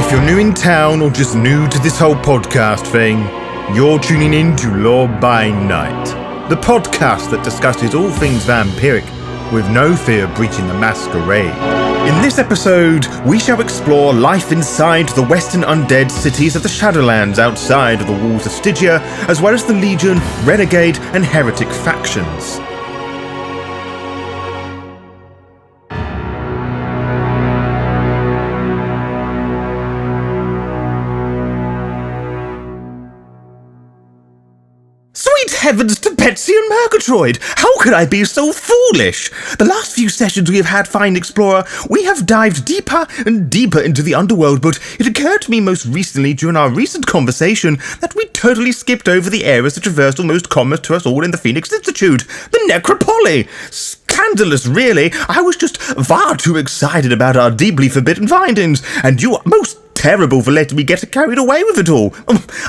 If you're new in town or just new to this whole podcast thing, you're tuning in to Law by Night, the podcast that discusses all things vampiric with no fear of breaching the Masquerade. In this episode, we shall explore life inside the western undead cities of the Shadowlands outside of the walls of Stygia, as well as the Legion, Renegade, and Heretic Factions. Heavens to Betsy and Murgatroyd! How could I be so foolish? The last few sessions we have had Find Explorer, we have dived deeper and deeper into the underworld, but it occurred to me most recently during our recent conversation that we totally skipped over the areas that traversed almost common to us all in the Phoenix Institute, the Necropolis. Scandalous, really. I was just far too excited about our deeply forbidden findings, and you are most terrible for letting me get carried away with it all.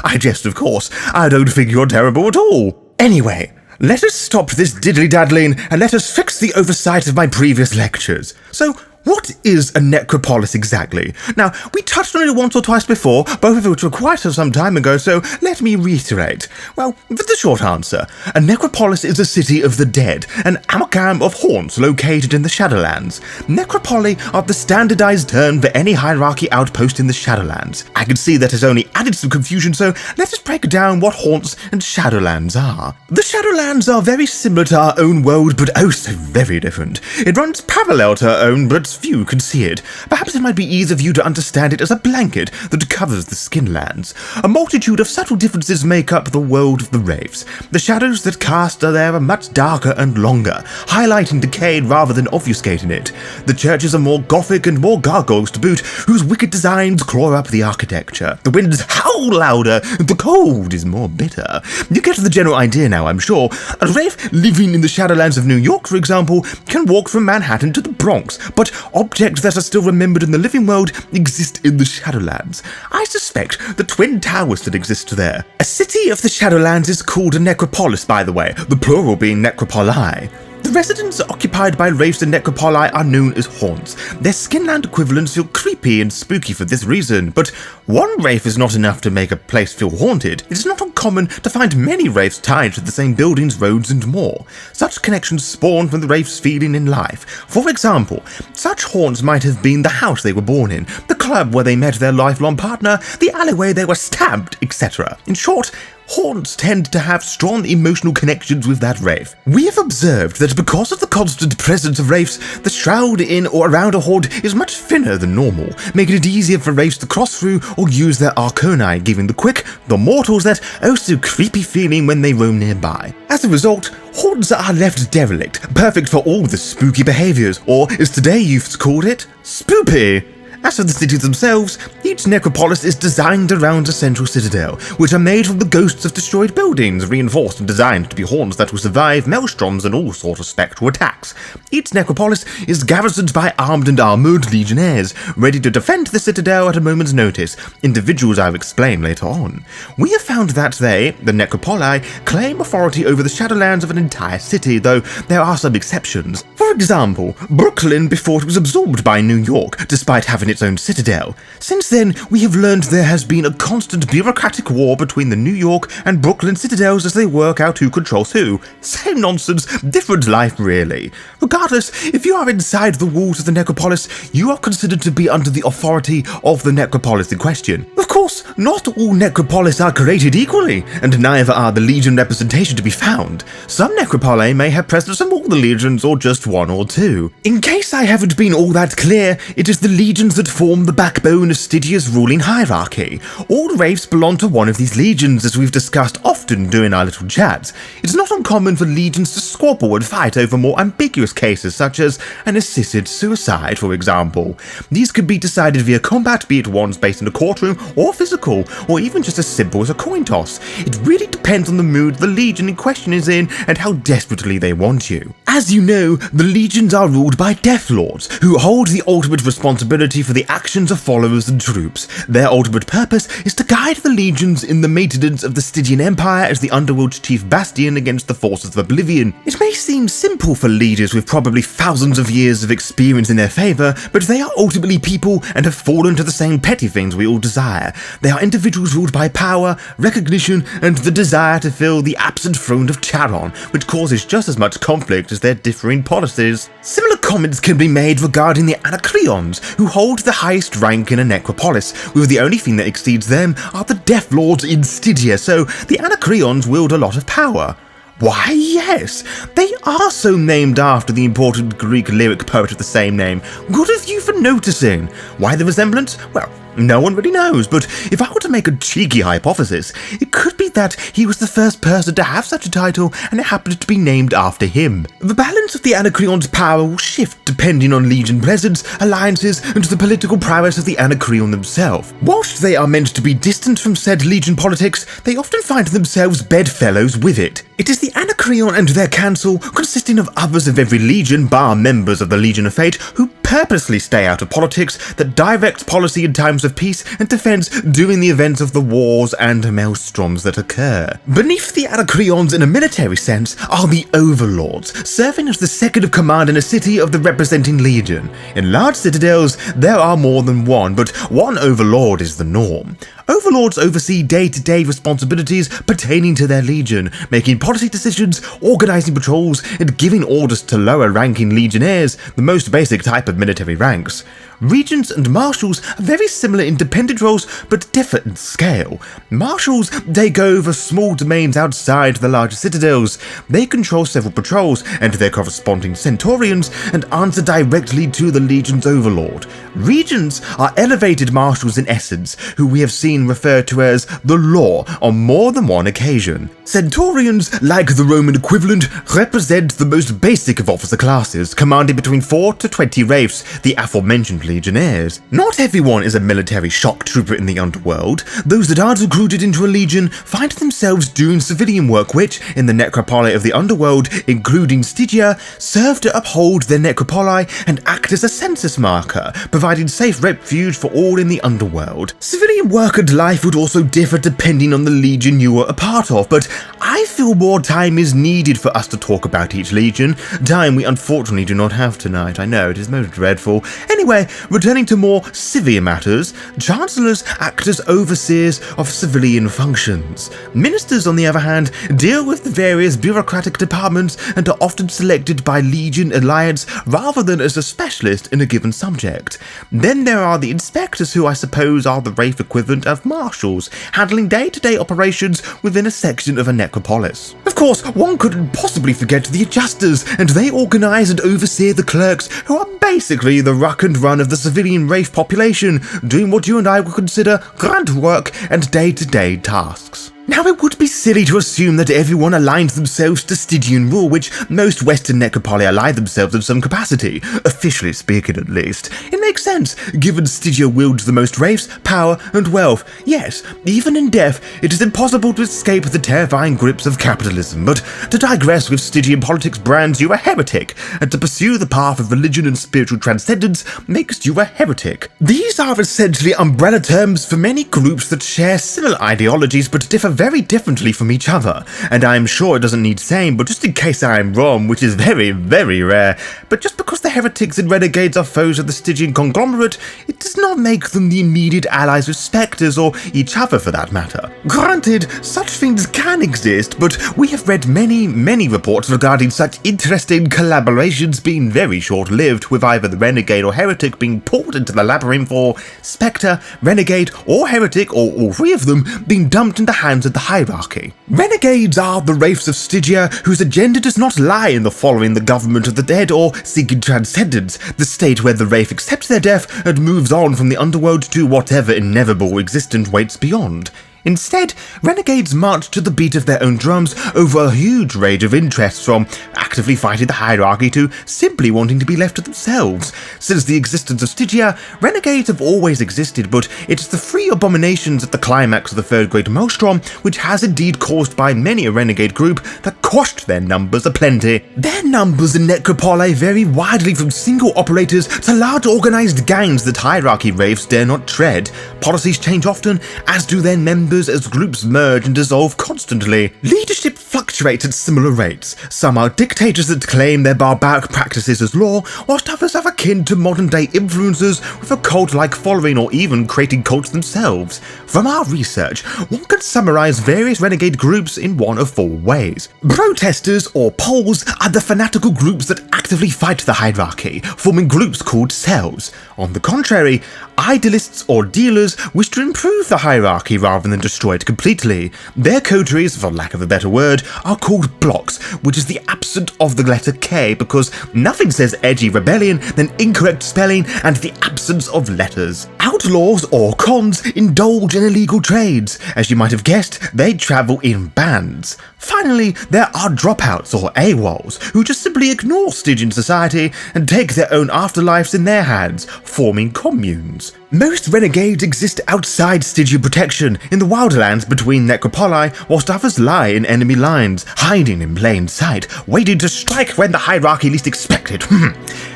I jest, of course. I don't think you're terrible at all. Anyway, let us stop this diddly-daddling and let us fix the oversight of my previous lectures. So, what is a necropolis exactly? Now, we touched on it once or twice before, both of which were quite some time ago, so let me reiterate. Well, for the short answer, a necropolis is a city of the dead, an amalgam of haunts located in the Shadowlands. Necropoli are the standardized term for any hierarchy outpost in the Shadowlands. I can see that has only added some confusion, so let us break down what haunts and Shadowlands are. The Shadowlands are very similar to our own world, but oh so very different. It runs parallel to our own, but few can see it. Perhaps it might be easier for you to understand it as a blanket that covers the Skinlands. A multitude of subtle differences make up the world of the Wraiths. The shadows that cast are there are much darker and longer, highlighting decay rather than obfuscating it. The churches are more gothic and more gargoyles to boot, whose wicked designs claw up the architecture. The winds howl louder, and the cold is more bitter. You get the general idea now, I'm sure. A Wraith living in the Shadowlands of New York, for example, can walk from Manhattan to the Bronx, but objects that are still remembered in the living world exist in the Shadowlands. I suspect the twin towers that exist there. A city of the Shadowlands is called a necropolis, by the way, the plural being necropoli. The residents occupied by Wraiths and necropoli are known as haunts. Their Skinland equivalents feel creepy and spooky for this reason, but one Wraith is not enough to make a place feel haunted. It is not uncommon to find many Wraiths tied to the same buildings, roads, and more. Such connections spawn from the Wraith's feeling in life. For example, such haunts might have been the house they were born in, the club where they met their lifelong partner, the alleyway they were stabbed, etc. In short, haunts tend to have strong emotional connections with that Wraith. We have observed that because of the constant presence of Wraiths, the shroud in or around a horde is much thinner than normal, making it easier for Wraiths to cross through or use their arcani, giving the quick, the mortals that oh so creepy feeling when they roam nearby. As a result, hordes are left derelict, perfect for all the spooky behaviours, or as today youths called it, spoopy. As for the cities themselves, each necropolis is designed around a central citadel, which are made from the ghosts of destroyed buildings, reinforced and designed to be haunts that will survive maelstroms and all sorts of spectral attacks. Each necropolis is garrisoned by armed and armoured legionnaires, ready to defend the citadel at a moment's notice, individuals I'll explain later on. We have found that they, the necropoli, claim authority over the Shadowlands of an entire city, though there are some exceptions. For example, Brooklyn before it was absorbed by New York, despite having its own citadel. Since then, we have learned there has been a constant bureaucratic war between the New York and Brooklyn citadels as they work out who controls who. Same nonsense, different life really. Regardless, if you are inside the walls of the necropolis, you are considered to be under the authority of the necropolis in question. Of course, not all necropolis are created equally, and neither are the legion representation to be found. Some necropoli may have presence from all the legions or just one or two. In case I haven't been all that clear, it is the legions that form the backbone of Stygia's ruling hierarchy. All Wraiths belong to one of these legions, as we've discussed often during our little chats. It's not uncommon for legions to squabble and fight over more ambiguous cases, such as an assisted suicide, for example. These could be decided via combat, be it ones based in a courtroom or physical musical, or even just as simple as a coin toss. It really depends on the mood the Legion in question is in and how desperately they want you. As you know, the Legions are ruled by Death Lords, who hold the ultimate responsibility for the actions of followers and troops. Their ultimate purpose is to guide the Legions in the maintenance of the Stygian Empire as the Underworld's chief bastion against the forces of oblivion. It may seem simple for leaders with probably thousands of years of experience in their favour, but they are ultimately people and have fallen to the same petty things we all desire. They are individuals ruled by power, recognition, and the desire to fill the absent throne of Charon, which causes just as much conflict as their differing policies. Similar comments can be made regarding the Anacreons, who hold the highest rank in a Necropolis, with the only thing that exceeds them are the Death Lords in Stygia, so the Anacreons wield a lot of power. Why, yes, they are so named after the important Greek lyric poet of the same name. Good of you for noticing. Why the resemblance? Well, no one really knows, but if I were to make a cheeky hypothesis, it could be that he was the first person to have such a title and it happened to be named after him. The balance of the Anacreon's power will shift depending on Legion presence, alliances, and the political prowess of the Anacreon themselves. Whilst they are meant to be distant from said Legion politics, they often find themselves bedfellows with it. It is the Anacreon and their council, consisting of others of every Legion bar members of the Legion of Fate, who purposely stay out of politics, that directs policy in times of peace and defense during the events of the wars and maelstroms that occur. Beneath the Anacreons in a military sense are the Overlords, serving as the second of command in a city of the representing Legion. In large citadels, there are more than one, but one Overlord is the norm. Overlords oversee day-to-day responsibilities pertaining to their Legion, making policy decisions, organising patrols, and giving orders to lower-ranking Legionnaires, the most basic type of military ranks. Regents and Marshals are very similar independent roles, but differ in scale. Marshals take over small domains outside the larger citadels. They control several patrols and their corresponding Centurions, and answer directly to the Legion's Overlord. Regents are elevated Marshals in essence, who we have seen referred to as the Law on more than one occasion. Centurions, like the Roman equivalent, represent the most basic of officer classes, commanding between 4 to 20 wraiths, the aforementioned Legionnaires. Not everyone is a military shock trooper in the underworld. Those that aren't recruited into a legion find themselves doing civilian work which, in the necropoli of the underworld, including Stygia, serve to uphold their necropoli and act as a census marker, providing safe refuge for all in the underworld. Civilian work and life would also differ depending on the legion you are a part of, but I feel more time is needed for us to talk about each legion, time we unfortunately do not have tonight. I know, it is most dreadful. Anyway, returning to more civilian matters, Chancellors act as overseers of civilian functions. Ministers, on the other hand, deal with the various bureaucratic departments and are often selected by Legion Alliance rather than as a specialist in a given subject. Then there are the Inspectors, who I suppose are the Wraith equivalent of Marshals, handling day-to-day operations within a section of a necropolis. Of course, one couldn't possibly forget the Adjusters, and they organise and oversee the clerks, who are basically the ruck and run of the civilian Wraith population, doing what you and I would consider grunt work and day-to-day tasks. Now, it would be silly to assume that everyone aligns themselves to Stygian rule, which most Western necropoli ally themselves in some capacity, officially speaking at least. It makes sense, given Stygia wields the most wraiths, power, and wealth. Yes, even in death, it is impossible to escape the terrifying grips of capitalism, but to digress with Stygian politics brands you a heretic, and to pursue the path of religion and spiritual transcendence makes you a heretic. These are essentially umbrella terms for many groups that share similar ideologies but differ very differently from each other, and I am sure it doesn't need saying, but just in case I am wrong, which is very, very rare, but just because the heretics and renegades are foes of the Stygian conglomerate, it does not make them the immediate allies of spectres, or each other for that matter. Granted, such things can exist, but we have read many reports regarding such interesting collaborations being very short-lived, with either the renegade or heretic being pulled into the labyrinth, or spectre, renegade, or heretic, or all three of them being dumped in the hands of the hierarchy. Renegades are the wraiths of Stygia, whose agenda does not lie in the following the government of the dead or seeking transcendence, the state where the wraith accepts their death and moves on from the underworld to whatever inevitable existence waits beyond. Instead, renegades march to the beat of their own drums over a huge range of interests, from actively fighting the hierarchy to simply wanting to be left to themselves. Since the existence of Stygia, renegades have always existed, but it's the three abominations at the climax of the Third Great Maelstrom which has indeed caused by many a renegade group that quashed their numbers aplenty. Their numbers in Necropolis vary widely from single operators to large organised gangs that hierarchy wraiths dare not tread. Policies change often, as do their members as groups merge and dissolve constantly. Leadership fluctuates at similar rates. Some are dictators that claim their barbaric practices as law, whilst others are akin to modern-day influencers with a cult-like following or even creating cults themselves. From our research, one can summarise various renegade groups in one of four ways. Protesters, or poles, are the fanatical groups that actively fight the hierarchy, forming groups called cells. On the contrary, idealists or dealers wish to improve the hierarchy rather than destroy it completely. Their coteries, for lack of a better word, are called blocks, which is the absence of the letter K, because nothing says edgy rebellion than incorrect spelling and the absence of letters. Outlaws, or cons, indulge in illegal trades. As you might have guessed, they travel in bands. Finally, there are dropouts, or AWOLs, who just simply ignore Stygian society and take their own afterlives in their hands, forming communes. Most renegades exist outside Stygian protection, in the Wildlands between Necropolis, whilst others lie in enemy lines, hiding in plain sight, waiting to strike when the hierarchy least expected.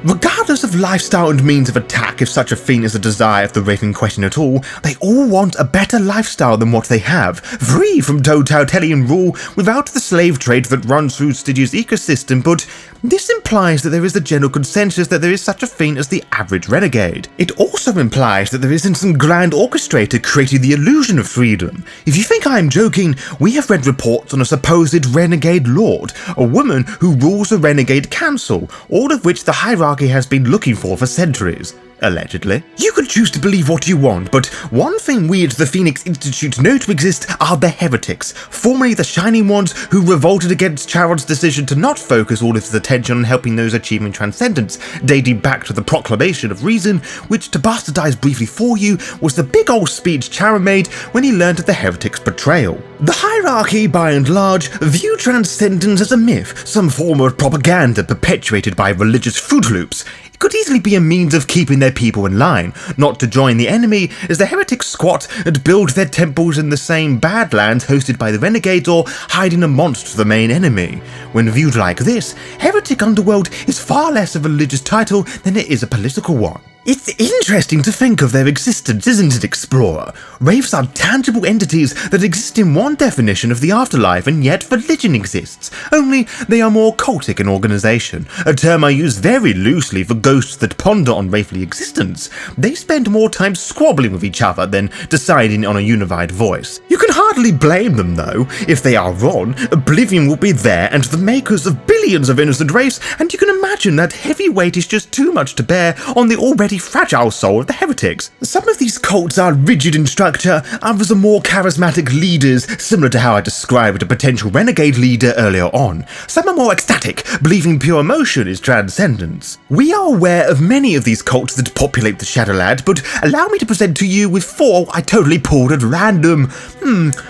Regardless of lifestyle and means of attack, if such a thing is a desire of the wraith in question at all, they all want a better lifestyle than what they have, free from totalitarian rule without the slave trade that runs through Stygia's ecosystem, but this implies that there is a general consensus that there is such a thing as the average renegade. It also implies that there isn't some grand orchestrator creating the illusion of freedom. If you think I am joking, we have read reports on a supposed renegade lord, a woman who rules a renegade council, all of which the hierarchy has been looking for centuries. Allegedly. You can choose to believe what you want, but one thing we at the Phoenix Institute know to exist are the heretics, formerly the Shining Ones, who revolted against Charon's decision to not focus all of his attention on helping those achieving transcendence, dating back to the Proclamation of Reason, which, to bastardize briefly for you, was the big old speech Charon made when he learned of the heretics' betrayal. The hierarchy, by and large, view transcendence as a myth, some form of propaganda perpetuated by religious Fruit Loops. It could easily be a means of keeping their people in line, not to join the enemy, as the heretics squat and build their temples in the same badlands hosted by the renegades, or hiding amongst the main enemy. When viewed like this, heretic underworld is far less a religious title than it is a political one. It's interesting to think of their existence, isn't it, Explorer? Wraiths are tangible entities that exist in one definition of the afterlife, and yet religion exists, only they are more cultic in organisation, a term I use very loosely for ghosts that ponder on wraithly existence. They spend more time squabbling with each other than deciding on a unified voice. You can hardly blame them, though. If they are wrong, oblivion will be there and the makers of billions of innocent wraiths, and you can imagine that heavy weight is just too much to bear on the already fragile soul of the heretics. Some of these cults are rigid in structure, others are more charismatic leaders, similar to how I described a potential renegade leader earlier on. Some are more ecstatic, believing pure emotion is transcendence. We are aware of many of these cults that populate the Shadowlands, but allow me to present to you with four I totally pulled at random.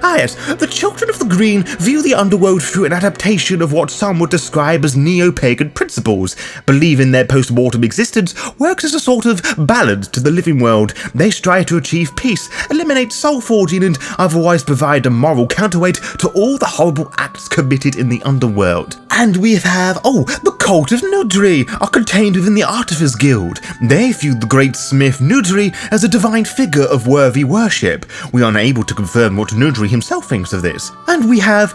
Yes, the Children of the Green view the underworld through an adaptation of what some would describe as neo-pagan principles. Believing their post-mortem existence works as a sort of balance to the living world. They strive to achieve peace, eliminate soul forging, and otherwise provide a moral counterweight to all the horrible acts committed in the underworld. And we have, the cult of Nudri are contained within the Artifice Guild. They view the great smith Nudri as a divine figure of worthy worship. We are unable to confirm what Nudri himself thinks of this. And we have,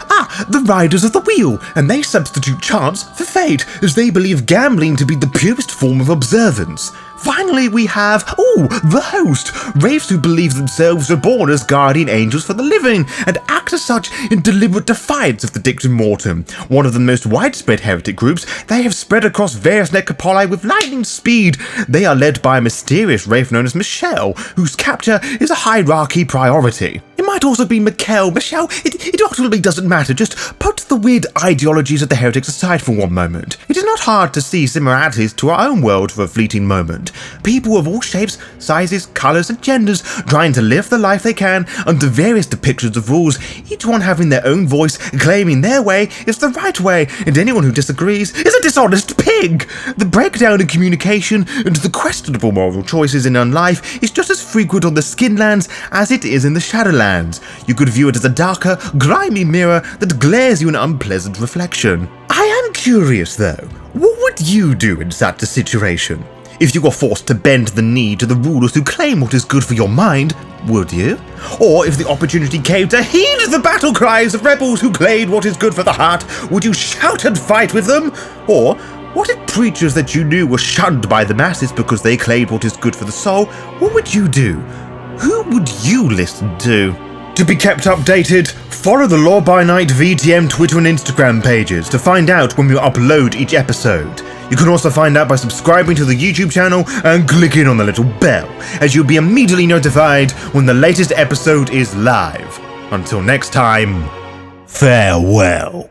the Riders of the Wheel, and they substitute chance for fate, as they believe gambling to be the purest form of observance. Finally, we have, the Host, wraiths who believe themselves reborn as guardian angels for the living, and act as such in deliberate defiance of the dictum mortem. One of the most widespread heretic groups, they have spread across various Necropolis with lightning speed. They are led by a mysterious wraith known as Michelle, whose capture is a hierarchy priority. It might also be Michelle. It ultimately doesn't matter. Just put the weird ideologies of the heretics aside for one moment. It is not hard to see similarities to our own world for a fleeting moment. People of all shapes, sizes, colours and genders trying to live the life they can under various depictions of rules, each one having their own voice, claiming their way is the right way, and anyone who disagrees is a dishonest pig. The breakdown in communication and the questionable moral choices in life is just as frequent on the Skinlands as it is in the Shadowlands. You could view it as a darker, grimy mirror that glares you an unpleasant reflection. I am curious though, what would you do in such a situation? If you were forced to bend the knee to the rulers who claim what is good for your mind, would you? Or if the opportunity came to heed the battle cries of rebels who claim what is good for the heart, would you shout and fight with them? Or what if preachers that you knew were shunned by the masses because they claimed what is good for the soul? What would you do? Who would you listen to? To be kept updated, follow the Law by Night VTM Twitter and Instagram pages to find out when we upload each episode. You can also find out by subscribing to the YouTube channel and clicking on the little bell, as you'll be immediately notified when the latest episode is live. Until next time, farewell.